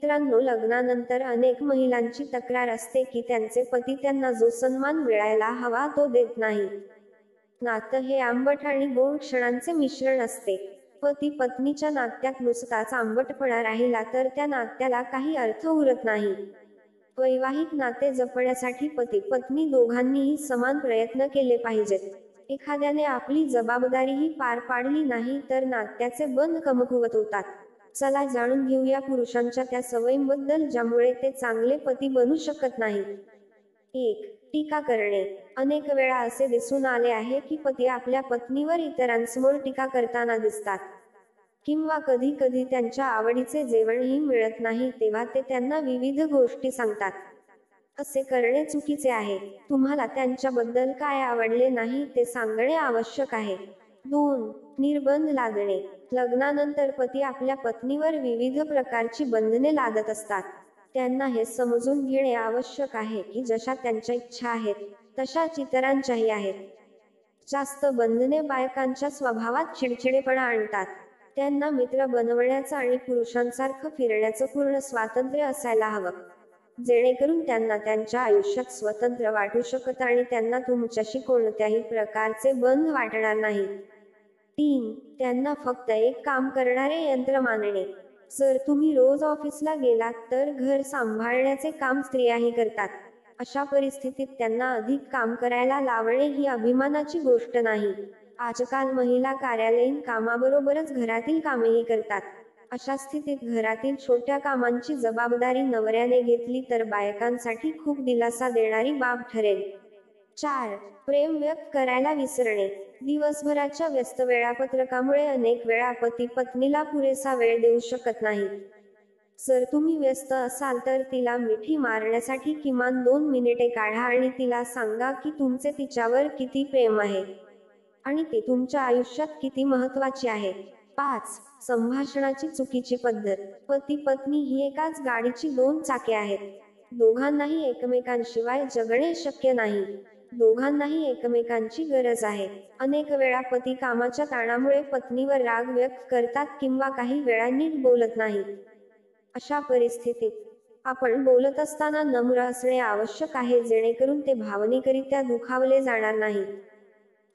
मित्रांनो, लग्नानंतर अनेक महिलांची तक्रार असते की त्यांचे पती त्यांना जो सन्मान मिळायला हवा तो देत नाही. नातं हे आंबट आणि गोड क्षणांचे मिश्रण असते. पती पत्नीच्या नात्यात नुसताच आंबटपणा राहिला तर त्या नात्याला काही अर्थ उरत नाही. वैवाहिक नाते जपण्यासाठी पती पत्नी दोघांनीही समान प्रयत्न केले पाहिजेत. एखाद्याने आपली जबाबदारीही पार पाडली नाही तर नात्याचे बंध कमकुवत होतात. चला जाणून घेऊया पुरुषांच्या त्या सवयींबद्दल ज्यामुळे ते चांगले पती बनू शकत नाहीत. 1. टीका करणे. अनेक वेळा असे दिसून आले आहे की पती आपल्या पत्नीवर इतरांसमोर टीका करताना दिसतात. किंवा कधी कधी त्यांच्या आवडीचे जेवणही मिळत नाही तेव्हा ते त्यांना विविध गोष्टी सांगतात. असे करणे चुकीचे आहे. तुम्हाला त्यांच्याबद्दल काय आवडले नाही ते सांगणे आवश्यक आहे. 2. निर्बंध लादणे. लग्नानंतर पती आपल्या पत्नीवर विविध प्रकारची बंधने लादत असतात. त्यांना हे समजून घेणे आवश्यक आहे की जशा त्यांच्या इच्छा आहेत तशाच इतरांच्याही आहेत. जास्त बंधने बायकांच्या स्वभावात चिडचिडेपणा आणतात. त्यांना मित्र बनवण्याचं आणि पुरुषांसारखं फिरण्याचं पूर्ण स्वातंत्र्य असायला हवं, जेणेकरून त्यांना त्यांच्या आयुष्यात स्वतंत्र वाटू शकतं आणि त्यांना तुमच्याशी कोणत्याही प्रकारचे बंध वाटणार नाहीत. 3. त्यांना फक्त एक काम करणारे यंत्र मानणे. जर तुम्ही रोज ऑफिसला गेलात तर घर सांभाळण्याचे काम स्त्रियाही करतात. अशा परिस्थितीत त्यांना अधिक काम करायला लावणे ही अभिमानाची गोष्ट नाही. आजकाल महिला कार्यालयीन कामाबरोबरच घरातील कामेही करतात. अशा स्थितीत घरातील छोट्या कामांची जबाबदारी नवऱ्याने घेतली तर बायकांसाठी खूप दिलासा देणारी बाब ठरेल. 4. प्रेम व्यक्त करायला विसरणे. दिवसभराच्या व्यस्त वेळापत्रकामुळे अनेक वेळा पती पत्नीला पुरेसा वेळ देऊ शकत नाहीत. जर तुम्ही व्यस्त असाल तर तिला मिठी मारण्यासाठी किमान 2 मिनिटे काढा आणि तिला सांगा की तुमचे तिच्यावर किती प्रेम आहे आणि ती तुमच्या आयुष्यात किती महत्त्वाची आहे. 5. संभाषणाची चुकीची पद्धत. पती पत्नी ही एकाच गाडीची 2 चाके आहेत. दोघांनाही एकमेकांशिवाय जगणे शक्य नाही. दोघांनाही एकमेकांची गरज आहे. अनेक वेळा पती कामाच्या ताणामुळे पत्नीवर राग व्यक्त करतात किंवा काही वेळा नीट बोलत नाहीत. अशा परिस्थितीत आपण बोलत असताना नम्र असणे आवश्यक आहे जेणेकरून ते भावनिकरित्या दुखावले जाणार नाहीत.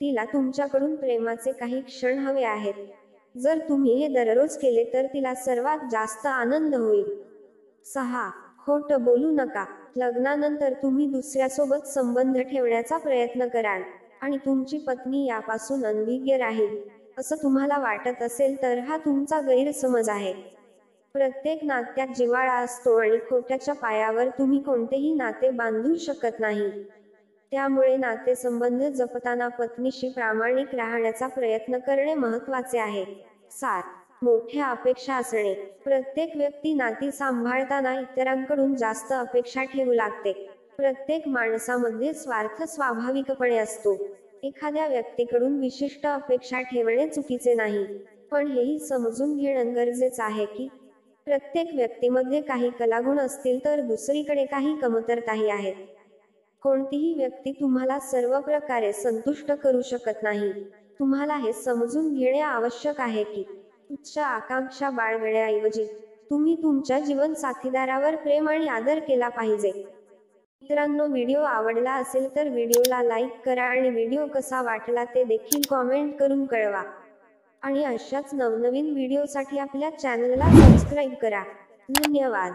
तिला तुमच्याकडून प्रेमाचे काही क्षण हवे आहेत. जर तुम्ही हे दररोज केले तर तिला सर्वात जास्त आनंद होईल. 6. खोटं बोलू नका. लग्नानंतर तुम्ही दुसऱ्यासोबत संबंध ठेवण्याचा प्रयत्न कराल आणि तुमची पत्नी यापासून अनभिज्ञ राहील असं तुम्हाला वाटत असेल तर हा तुमचा गैरसमज आहे. प्रत्येक नात्यात जिव्हाळा असतो आणि खोट्याच्या पायावर तुम्ही कोणतेही नाते बांधू शकत नाही. त्यामुळे नातेसंबंध जपताना पत्नीशी प्रामाणिक राहण्याचा प्रयत्न करणे महत्त्वाचे आहे. 7. मोठ्या अपेक्षा असणे. प्रत्येक व्यक्ती नाती सांभाळताना इतरांकडून जास्त अपेक्षा ठेवू लागते. प्रत्येक माणसामध्ये स्वार्थ स्वाभाविकपणे असतो. एखाद्या व्यक्तीकडून विशिष्ट अपेक्षा ठेवणे चुकीचे नाही, पण हेही समजून घेणं गरजेचं आहे की प्रत्येक व्यक्तीमध्ये काही कलागुण असतील तर दुसरीकडे काही कमतरताही आहेत. कोणतीही व्यक्ती तुम्हाला सर्व प्रकारे संतुष्ट करू शकत नाही. तुम्हाला हे समजून घेणे आवश्यक आहे की उच्च आकांक्षा बाळगण्याऐवजी तुम्ही तुमच्या जीवन साथीदारावर प्रेम आणि आदर केला पाहिजे. मित्रांनो, व्हिडिओ आवडला असेल तर व्हिडिओला लाईक करा आणि व्हिडिओ कसा वाटला ते देखील कॉमेंट करून कळवा. आणि अशाच नवनवीन व्हिडिओसाठी आपल्या चॅनलला सबस्क्राईब करा. धन्यवाद.